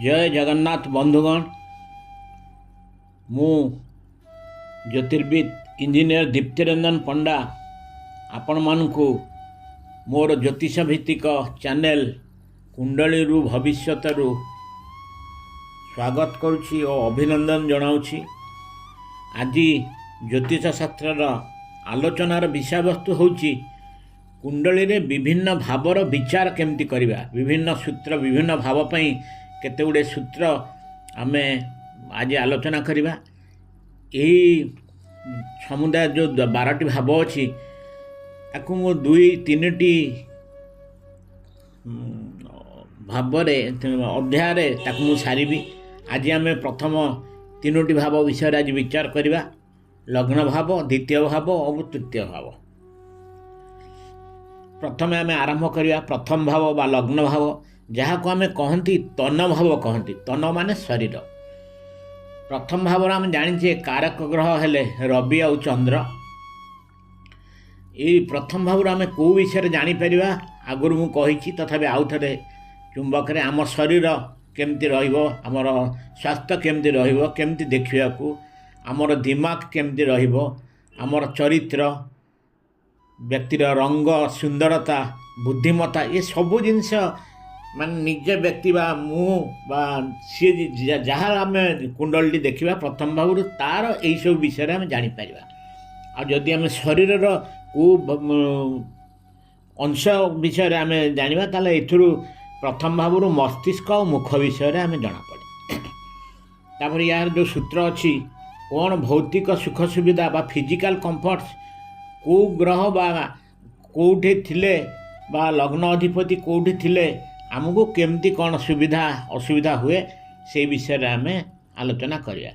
जय जगन्नाथ बंधुगण मु ज्योतिर्विद इंजीनियर दीप्तिरंजन पंडा आपण मानकु मोर ज्योतिष भित्तिक चैनल कुंडली भविष्यतरु स्वागत करुछि और अभिनंदन जनाउछि। आज ज्योतिष शास्त्र आलोचनार विषय वस्तु होछि कुंडली रे विभिन्न भावर विचार केमती करबा। विभिन्न सूत्र विभिन्न भाव पई केते गुडे सूत्र आमे आज आलोचना करबा। यही समुदाय जो 12टी भाव अच्छी ताकू मु 2-3टी भावरे अध्याय ताकू मु सारिबी। आज आमे प्रथम 3टी भाव विषय आज विचार करबा। लग्न भाव, द्वितीय भाव और तृतीय भाव। प्रथम आमे आरंभ करबा प्रथम भाव बा लग्न भाव, जहाँ को आमे कहती तन भाव कहती। तन माने शरीर। प्रथम भाव आम जाने कारक ग्रह हेले रवि और चंद्र। ये प्रथम भाव आम कौ विषय जापर आगुरी मु कही तथापि आउ थे चुंबक आम शरीर केमती रमर स्वास्थ्य केमती केमती देखा आमर दिमाग केमती आमर चरित्र व्यक्तिर रंग सुंदरता बुद्धिमत्ता ये सबू जिनस माने निज व्यक्ति बा मु बा सी जहाँ आम कुंडली देखा प्रथम भाव तार यही सब विषय आम जापर। आदि आम शरीर को अंश विषय आम जाना ताल एथुरु प्रथम भाव मस्तिष्क और मुख विषय आम जना पड़े। तापर यार जो सूत्र अच्छी कौन भौतिक सुख सुविधा बा फिजिकल कंफर्ट्स को ग्रह बा कौटे थिले बा लग्न अधिपति कौटे थिले आमको केमती कौन सुविधा असुविधा हुए से विषय आम आलोचना करिया।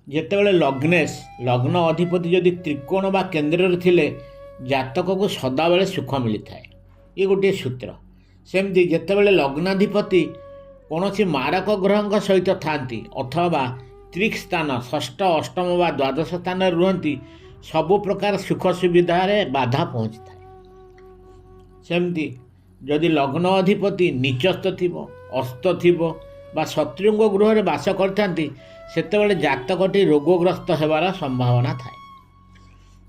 जेतेबेले लग्न अधिपति जदि त्रिकोण बा केंद्र थिले जातक को सदाबेले सुख मिलता है, ये गोटे सूत्र। सेमती जेतेबेले लग्नाधिपति कौनसी मारक ग्रह सहित थांती अथवा त्रिक स्थान षष्ठ अष्टम बा द्वादश स्थान रुहंती सबु प्रकार सुख सुविधा रे बाधा पहुँची थाए। सेमती जदि लग्न अधिपति नीचस्थ थिबो अस्त थिबो बा शत्रुंग गृह रे बास करथांती सेतेबेले जातकटी रोगग्रस्त हेबार संभावना थाए।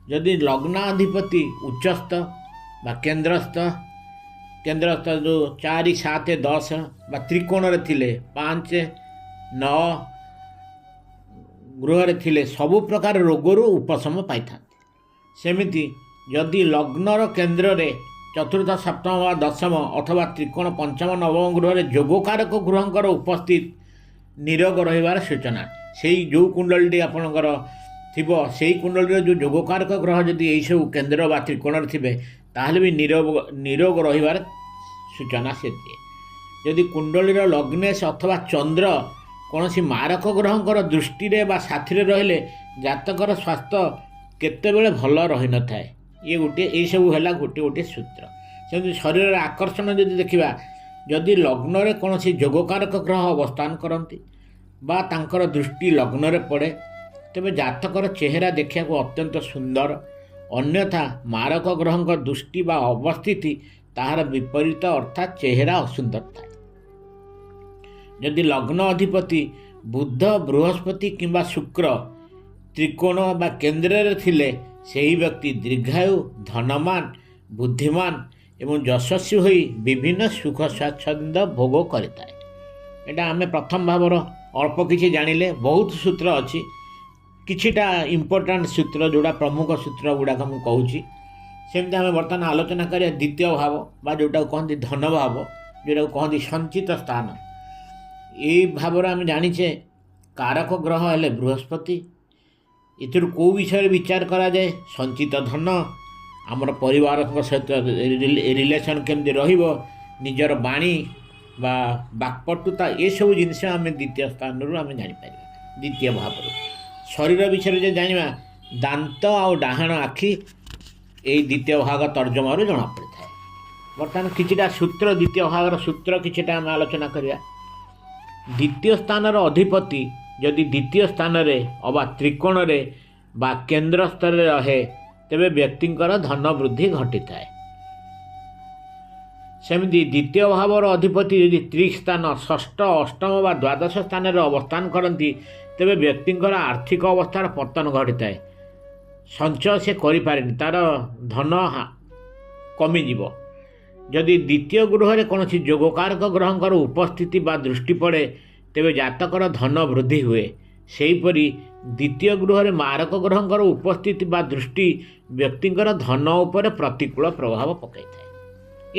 जदि लग्नाधिपति उच्चस्थ बा केंद्रस्थ जो 4, 7, 10 बा त्रिकोण रे थिले 5, 9 गृह रे थिले सबु प्रकार रोगरु उपशम पाई थांती। सेमिति जदि लग्नर केंद्र रे चतुर्थ सप्तम व दशम अथवा त्रिकोण पंचम नवम गृह रे जोगकारक गृहंकर उपस्थित निरोग रहिबार सूचना। से जो कुंडली आपणकर थिबो सेही कुंडली जो जोगकारक ग्रह जदि यही सब केंद्र बा त्रिकोण थे ताहले भी निरोग रहिबार सूचना से दिए। जदि कुंडलीर लग्नेश अथवा चंद्र कौन सी मारक ग्रहंकर दृष्टि रे बा साथी रे रहिले जातकर स्वास्थ्य केतेबेले भल रही न थाए। ये गोटे यही सब है गोटे सूत्र। से शरीर आकर्षण जदि देखा जदि लग्न रे कौन सी जोगकारक ग्रह अवस्थान करती बा तांकर दृष्टि लग्न रे पड़े तेबे जातकर चेहरा देखा अत्यंत सुंदर। अन्यथा मारक ग्रहंकर दृष्टि बा अवस्थिति ताहार विपरीत अर्थात चेहरा असुंदर थाए। जदि लग्न अधिपति बुध बृहस्पति किंबा शुक्र त्रिकोण बा केंद्र रे थिले सेही व्यक्ति दीर्घायु धनमान बुद्धिमान एवं यशस्वी होई विभिन्न सुख स्वाच्छंद भोग करिताए। एटा आमे प्रथम भावर अल्प किछि जानिले बहुत सूत्र अछि। किछिटा इम्पोर्टाट सूत्र जोड़ा प्रमुख सूत्र गुड़ाक मु कहूँ। सेमती आम बर्तमान आलोचना करिया द्वितीय भाव बा जोटा कहती धन भाव जोटा कहती संचित स्थान। ये भाव आम जाचे कारक ग्रह हेले बृहस्पति। इतर कौ विषय विचार करा जाए संचित धन आमर परिवार सहित रिलेशन केमती रहिबो निजर बाणी बा बाक्पटुता ये सब जिनस आम द्वितीय स्थान आम जापर। द्वितीय भाव शरीर विषय जो जाना दांत और डाहाण आखि यही द्वितीय भाग तर्जमार जना पड़ी था। बर्तमान किछिटा सूत्र द्वितीय भागर सूत्र किछिटा आम आलोचना करिया। द्वितीय स्थान अधिपति जदि द्वितीय स्थान रे अबा त्रिकोण रे बा केंद्र स्तर रे रहे तेबे व्यक्तिंकर धन वृद्धि घटी थाए। ସେମିତି ଦ୍ୱିତୀୟ ଭାବର ଅଧିପତି ଯଦି ତ୍ରିସ୍ଥାନ ଷଷ୍ଠ ଅଷ୍ଟମ ବା ଦ୍ୱାଦଶ ସ୍ଥାନରେ ଅବସ୍ଥାନ କରନ୍ତି ତେବେ ବ୍ୟକ୍ତିଙ୍କର ଆର୍ଥିକ ଅବସ୍ଥାର ପତନ ଘଟିଥାଏ। ସଞ୍ଚୟ ସେ କରିପାରେନି, ତା'ର ଧନ କମିଯିବ। ଯଦି ଦ୍ୱିତୀୟ ଗୃହରେ କୌଣସି ଯୋଗକାରକ ଗ୍ରହଙ୍କର ଉପସ୍ଥିତି ବା ଦୃଷ୍ଟି ପଡ଼େ ତେବେ ଜାତକର ଧନ ବୃଦ୍ଧି ହୁଏ। ସେହିପରି ଦ୍ୱିତୀୟ ଗୃହରେ ମାରକ ଗ୍ରହଙ୍କର ଉପସ୍ଥିତି ବା ଦୃଷ୍ଟି ବ୍ୟକ୍ତିଙ୍କର ଧନ ଉପରେ ପ୍ରତିକୂଳ ପ୍ରଭାବ ପକାଇଥାଏ।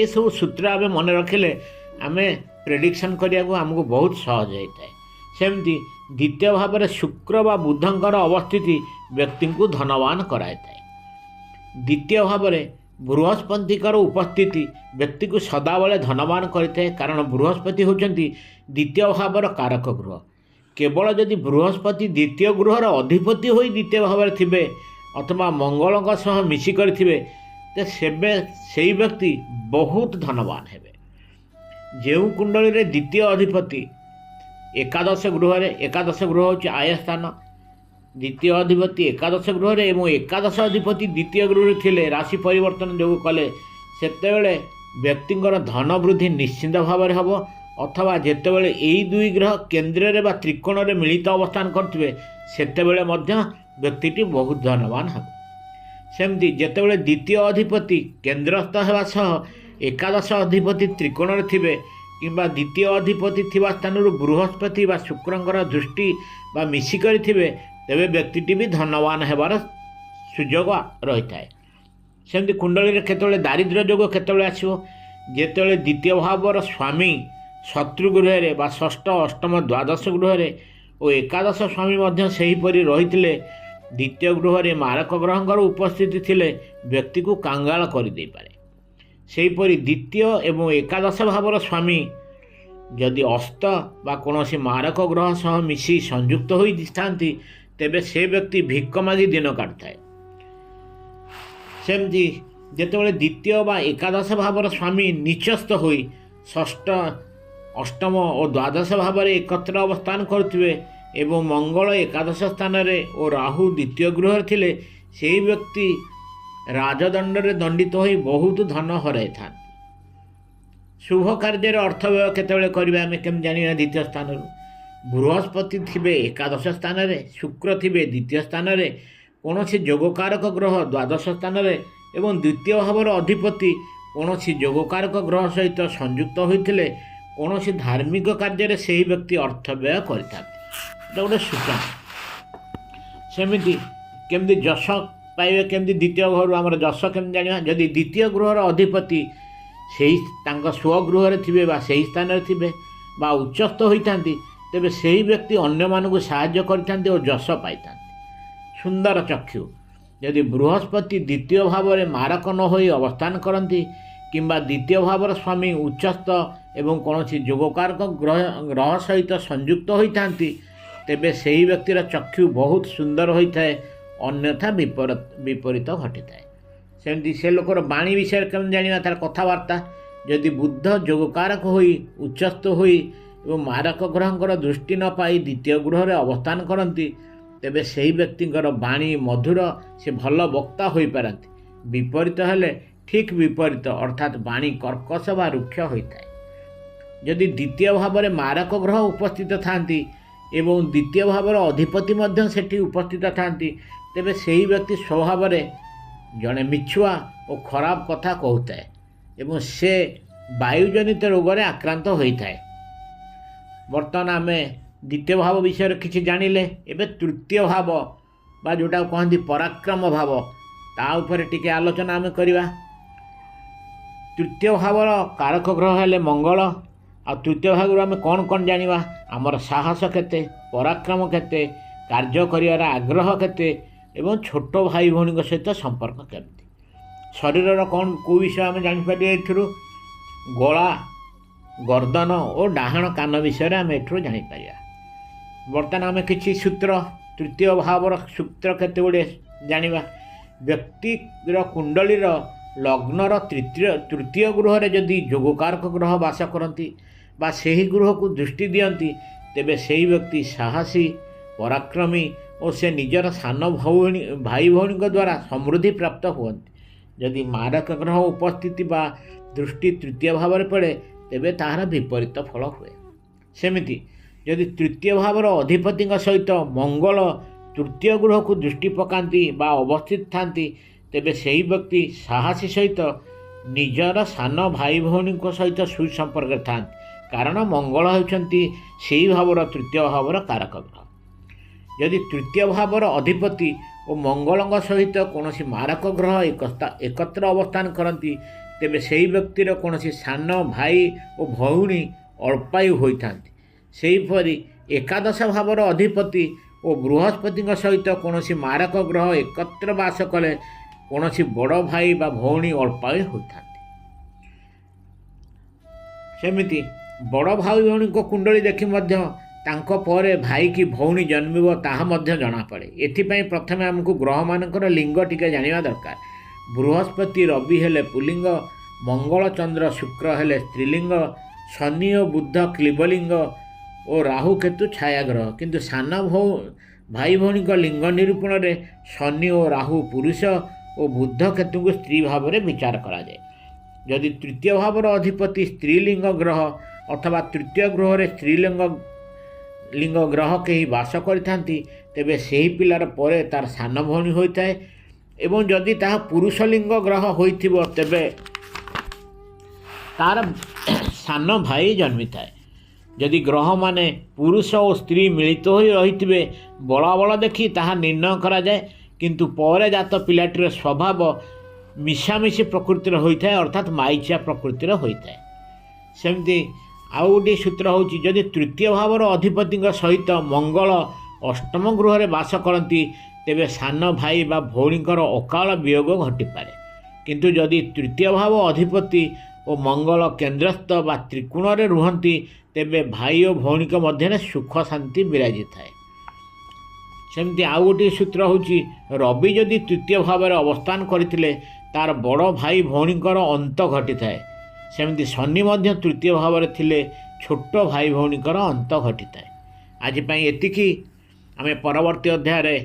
ଏସବୁ ସୂତ୍ର ଆମେ ମନେ ରଖିଲେ ଆମେ ପ୍ରେଡ଼ିକ୍ସନ୍ କରିବାକୁ ଆମକୁ ବହୁତ ସହଜ ହୋଇଥାଏ। ସେମିତି ଦ୍ୱିତୀୟ ଭାବରେ ଶୁକ୍ର ବା ବୁଧଙ୍କର ଅବସ୍ଥିତି ବ୍ୟକ୍ତିଙ୍କୁ ଧନବାନ କରାଇଥାଏ। ଦ୍ୱିତୀୟ ଭାବରେ ବୃହସ୍ପତିଙ୍କର ଉପସ୍ଥିତି ବ୍ୟକ୍ତିକୁ ସଦାବେଳେ ଧନବାନ କରିଥାଏ, କାରଣ ବୃହସ୍ପତି ହେଉଛନ୍ତି ଦ୍ୱିତୀୟ ଭାବର କାରକ ଗୃହ। କେବଳ ଯଦି ବୃହସ୍ପତି ଦ୍ୱିତୀୟ ଗୃହର ଅଧିପତି ହୋଇ ଦ୍ୱିତୀୟ ଭାବରେ ଥିବେ ଅଥବା ମଙ୍ଗଳଙ୍କ ସହ ମିଶି କରିଥିବେ ସେବେ ସେହି ବ୍ୟକ୍ତି ବହୁତ ଧନବାନ ହେବେ। ଯେଉଁ କୁଣ୍ଡଳୀରେ ଦ୍ୱିତୀୟ ଅଧିପତି ଏକାଦଶ ଗୃହରେ, ଏକାଦଶ ଗୃହ ହେଉଛି ଆୟ ସ୍ଥାନ, ଦ୍ୱିତୀୟ ଅଧିପତି ଏକାଦଶ ଗୃହରେ ଏବଂ ଏକାଦଶ ଅଧିପତି ଦ୍ୱିତୀୟ ଗୃହରେ ଥିଲେ ରାଶି ପରିବର୍ତ୍ତନ ଯୋଗୁଁ କଲେ ସେତେବେଳେ ବ୍ୟକ୍ତିଙ୍କର ଧନ ବୃଦ୍ଧି ନିଶ୍ଚିନ୍ତ ଭାବରେ ହେବ। ଅଥବା ଯେତେବେଳେ ଏଇ ଦୁଇ ଗ୍ରହ କେନ୍ଦ୍ରରେ ବା ତ୍ରିକୋଣରେ ମିଳିତ ଅବସ୍ଥାନ କରୁଥିବେ ସେତେବେଳେ ମଧ୍ୟ ବ୍ୟକ୍ତିଟି ବହୁତ ଧନବାନ ହେବ। ସେମିତି ଯେତେବେଳେ ଦ୍ୱିତୀୟ ଅଧିପତି କେନ୍ଦ୍ରସ୍ଥ ହେବା ସହ ଏକାଦଶ ଅଧିପତି ତ୍ରିକୋଣରେ ଥିବେ କିମ୍ବା ଦ୍ୱିତୀୟ ଅଧିପତି ଥିବା ସ୍ଥାନରୁ ବୃହସ୍ପତି ବା ଶୁକ୍ରଙ୍କର ଦୃଷ୍ଟି ବା ମିଶି କରିଥିବେ ତେବେ ବ୍ୟକ୍ତିଟି ବି ଧନବାନ ହେବାର ସୁଯୋଗ ରହିଥାଏ। ସେମିତି କୁଣ୍ଡଳୀରେ କେତେବେଳେ ଦାରିଦ୍ର୍ୟ ଯୋଗ କେତେବେଳେ ଆସିବ, ଯେତେବେଳେ ଦ୍ୱିତୀୟ ଭାବର ସ୍ୱାମୀ ଶତ୍ରୁ ଗୃହରେ ବା ଷଷ୍ଠ ଅଷ୍ଟମ ଦ୍ୱାଦଶ ଗୃହରେ ଓ ଏକାଦଶ ସ୍ୱାମୀ ମଧ୍ୟ ସେହିପରି ରହିଥିଲେ ଦ୍ୱିତୀୟ ଗୃହରେ ମାରକ ଗ୍ରହଙ୍କର ଉପସ୍ଥିତି ଥିଲେ ବ୍ୟକ୍ତିକୁ କାଙ୍ଗାଳ କରିଦେଇପାରେ। ସେହିପରି ଦ୍ୱିତୀୟ ଏବଂ ଏକାଦଶ ଭାବର ସ୍ୱାମୀ ଯଦି ଅସ୍ତ ବା କୌଣସି ମାରକ ଗ୍ରହ ସହ ମିଶି ସଂଯୁକ୍ତ ହୋଇଥାନ୍ତି ତେବେ ସେ ବ୍ୟକ୍ତି ଭିକ ମାଗି ଦିନ କାଟିଥାଏ। ସେମିତି ଯେତେବେଳେ ଦ୍ୱିତୀୟ ବା ଏକାଦଶ ଭାବର ସ୍ୱାମୀ ନିଚସ୍ଥ ହୋଇ ଷଷ୍ଠ ଅଷ୍ଟମ ଓ ଦ୍ୱାଦଶ ଭାବରେ ଏକତ୍ର ଅବସ୍ଥାନ କରୁଥିବେ ଏବଂ ମଙ୍ଗଳ ଏକାଦଶ ସ୍ଥାନରେ ଓ ରାହୁ ଦ୍ୱିତୀୟ ଗୃହରେ ଥିଲେ ସେହି ବ୍ୟକ୍ତି ରାଜଦଣ୍ଡରେ ଦଣ୍ଡିତ ହୋଇ ବହୁତ ଧନ ହରାଇଥାନ୍ତି। ଶୁଭ କାର୍ଯ୍ୟରେ ଅର୍ଥ ବ୍ୟୟ କେତେବେଳେ କରିବା ଆମେ କେମିତି ଜାଣିବା? ଦ୍ୱିତୀୟ ସ୍ଥାନରୁ ବୃହସ୍ପତି ଥିବେ ଏକାଦଶ ସ୍ଥାନରେ, ଶୁକ୍ର ଥିବେ ଦ୍ୱିତୀୟ ସ୍ଥାନରେ, କୌଣସି ଯୋଗକାରକ ଗ୍ରହ ଦ୍ୱାଦଶ ସ୍ଥାନରେ ଏବଂ ଦ୍ୱିତୀୟ ଭାବର ଅଧିପତି କୌଣସି ଯୋଗକାରକ ଗ୍ରହ ସହିତ ସଂଯୁକ୍ତ ହୋଇଥିଲେ କୌଣସି ଧାର୍ମିକ କାର୍ଯ୍ୟରେ ସେହି ବ୍ୟକ୍ତି ଅର୍ଥ ବ୍ୟୟ କରିଥାନ୍ତି। ଏଇଟା ଗୋଟେ ସୂଚନା। ସେମିତି କେମିତି ଯଶ ପାଇବେ, କେମିତି ଦ୍ୱିତୀୟ ଗୃହରୁ ଆମର ଯଶ କେମିତି ଜାଣିବା? ଯଦି ଦ୍ୱିତୀୟ ଗୃହର ଅଧିପତି ସେହି ତାଙ୍କ ସ୍ୱଗୃହରେ ଥିବେ ବା ସେହି ସ୍ଥାନରେ ଥିବେ ବା ଉଚ୍ଚସ୍ଥ ହୋଇଥାନ୍ତି ତେବେ ସେହି ବ୍ୟକ୍ତି ଅନ୍ୟମାନଙ୍କୁ ସାହାଯ୍ୟ କରିଥାନ୍ତି ଓ ଯଶ ପାଇଥାନ୍ତି। ସୁନ୍ଦର ଚକ୍ଷୁ ଯଦି ବୃହସ୍ପତି ଦ୍ୱିତୀୟ ଭାବରେ ମାରକ ନ ହୋଇ ଅବସ୍ଥାନ କରନ୍ତି କିମ୍ବା ଦ୍ୱିତୀୟ ଭାବର ସ୍ୱାମୀ ଉଚ୍ଚସ୍ଥ ଏବଂ କୌଣସି ଯୋଗକାରକ ଗ୍ରହ ସହିତ ସଂଯୁକ୍ତ ହୋଇଥାନ୍ତି ତେବେ ସେହି ବ୍ୟକ୍ତିର ଚକ୍ଷୁ ବହୁତ ସୁନ୍ଦର ହୋଇଥାଏ, ଅନ୍ୟଥା ବିପରୀତ ଘଟିଥାଏ। ସେମିତି ସେ ଲୋକର ବାଣୀ ବିଷୟରେ କେମିତି ଜାଣିବା? ତା'ର କଥାବାର୍ତ୍ତା ଯଦି ବୁଧ ଯୋଗକାରକ ହୋଇ ଉଚ୍ଚସ୍ଥ ହୋଇ ଏବଂ ମାରକ ଗ୍ରହଙ୍କର ଦୃଷ୍ଟି ନ ପାଇ ଦ୍ୱିତୀୟ ଗୃହରେ ଅବସ୍ଥାନ କରନ୍ତି ତେବେ ସେହି ବ୍ୟକ୍ତିଙ୍କର ବାଣୀ ମଧୁର, ସେ ଭଲ ବକ୍ତା ହୋଇପାରନ୍ତି। ବିପରୀତ ହେଲେ ଠିକ୍ ବିପରୀତ ଅର୍ଥାତ୍ ବାଣୀ କର୍କଶ ବା ରୁକ୍ଷ ହୋଇଥାଏ। ଯଦି ଦ୍ୱିତୀୟ ଭାବରେ ମାରକ ଗ୍ରହ ଉପସ୍ଥିତ ଥାନ୍ତି ଏବଂ ଦ୍ୱିତୀୟ ଭାବର ଅଧିପତି ମଧ୍ୟ ସେଠି ଉପସ୍ଥିତ ଥାନ୍ତି ତେବେ ସେହି ବ୍ୟକ୍ତି ସ୍ୱଭାବରେ ଜଣେ ମିଛୁଆ ଓ ଖରାପ କଥା କହୁଥାଏ ଏବଂ ସେ ବାୟୁଜନିତ ରୋଗରେ ଆକ୍ରାନ୍ତ ହୋଇଥାଏ। ବର୍ତ୍ତମାନ ଆମେ ଦ୍ୱିତୀୟ ଭାବ ବିଷୟରେ କିଛି ଜାଣିଲେ, ଏବେ ତୃତୀୟ ଭାବ ବା ଯେଉଁଟା କହନ୍ତି ପରାକ୍ରମ ଭାବ ତା ଉପରେ ଟିକେ ଆଲୋଚନା ଆମେ କରିବା। ତୃତୀୟ ଭାବର କାରକ ଗ୍ରହ ହେଲେ ମଙ୍ଗଳ। ଆଉ ତୃତୀୟ ଭାଗରୁ ଆମେ କ'ଣ କ'ଣ ଜାଣିବା? ଆମର ସାହସ କେତେ, ପରାକ୍ରମ କେତେ, କାର୍ଯ୍ୟ କରିବାର ଆଗ୍ରହ କେତେ ଏବଂ ଛୋଟ ଭାଇ ଭଉଣୀଙ୍କ ସହିତ ସମ୍ପର୍କ କେମିତି। ଶରୀରର କ'ଣ କେଉଁ ବିଷୟ ଆମେ ଜାଣିପାରିବା ଏଥିରୁ? ଗଳା, ଗର୍ଦ୍ଦନ ଓ ଡାହାଣ କାନ ବିଷୟରେ ଆମେ ଏଥିରୁ ଜାଣିପାରିବା। ବର୍ତ୍ତମାନ ଆମେ କିଛି ସୂତ୍ର ତୃତୀୟ ଭାବର ସୂତ୍ର କେତେ ଗୁଡ଼ିଏ ଜାଣିବା। ବ୍ୟକ୍ତିର କୁଣ୍ଡଳୀର ଲଗ୍ନର ତୃତୀୟ ଗୃହରେ ଯଦି ଯୋଗକାରକ ଗ୍ରହ ବାସ କରନ୍ତି ବା ସେହି ଗୃହକୁ ଦୃଷ୍ଟି ଦିଅନ୍ତି ତେବେ ସେହି ବ୍ୟକ୍ତି ସାହସୀ, ପରାକ୍ରମୀ ଓ ସେ ନିଜର ସାନ ଭାଇ ଭଉଣୀଙ୍କ ଦ୍ୱାରା ସମୃଦ୍ଧି ପ୍ରାପ୍ତ ହୁଅନ୍ତି। जदि मारक ग्रह उपस्थिति बा दृष्टि तृतीय भाव में पड़े तेबे ताहार विपरीत फल हुए। सेमिति यदि तृतीय भावर अधिपति सहित मंगल तृतीय गृह को दृष्टि पकाती बा अवस्थित थांती तेबे सही व्यक्ति साहसी सहित निजर सान भाई भौणी सहित सुसंपर्क था, कारण मंगल होती से भावर तृतीय भावर कारक ग्रह। यदि तृतीय भावर अधिपति और मंगल सहित कौन मारक ग्रह एकत्र अवस्थान करती तेबे सही व्यक्तिर कौन सान भाई और भौणी अल्पायु होता। सेहीपरि एकादश भावर अधिपति और बृहस्पति सहित कौन मारक ग्रह एकत्र बास कले कौन बड़ भाई बा भौणी अल्पायु होता। सेमिति बड़ भाई भौणी को कुंडली देखि मध्य तांको परे भाई की भौणी जन्मिब ताहा मध्य जଣା पड़े। एथिपाई प्रथमे आमको ग्रह मानकर लिंग टिके जानिबा दरकार। बृहस्पति रवि हेले पुलिंग, मंगल चंद्र शुक्र हेले स्त्रीलिंग, शनि और बुध क्लीबलिंग और राहु केतु छाया ग्रह। किंतु सान भाई भौणी लिंग निरूपण में शनि और राहु पुरुष और बुध केतु को स्त्री भाव में विचार करा जाए। यदि तृतीय भावर अधिपति स्त्रीलिंग ग्रह अथवा तृतीय गृह में स्त्रीलिंग लिंग ग्रह कहीं बास करथांती तेबे सेही पिलार परे तार सान भौणी होता है। एवं जदि ताहा पुरुष लिंग ग्रह होइथिबो तेबे तार सान भाई जन्मी थाए। यदि ग्रह माने पुरुष और स्त्री मिलित हो रही बड़ा बड़ा देखि ताहा निर्णय करा जाए, किंतु परे जात पिलाटीर स्वभाव मिशामिशी प्रकृतिर होता है, अर्थात माइचिया प्रकृतिर होता है। सेमती आउ गोटे सूत्र होची जदि तृतीय भावर अधिपति सहित मंगल अष्टम गृह में बास करती तेबे सान भाई बा भौणीकर अकाल वियोग घटिपारे। किंतु जदि तृतीय भाव अधिपति और मंगल केन्द्रस्थ बा त्रिकोण रे रुहंती तेबे भाई और भौणी मध्य सुख शांति विराजी थाए। सेमती आउ गोटे सूत्र होची रवि जदि तृतीय भाव में अवस्थान करथिले तार बड़ भाई भौणीकर अंत घटी थाए। सेमती शनि मध्य तृतीय भाव में थिले छोट भाई भौणीकर अंत घटी थाए। आज पई एतिकी आमे परवर्ती अध्याय रे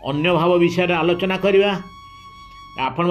अन्य भाव विषय आलोचना करिवा। आपण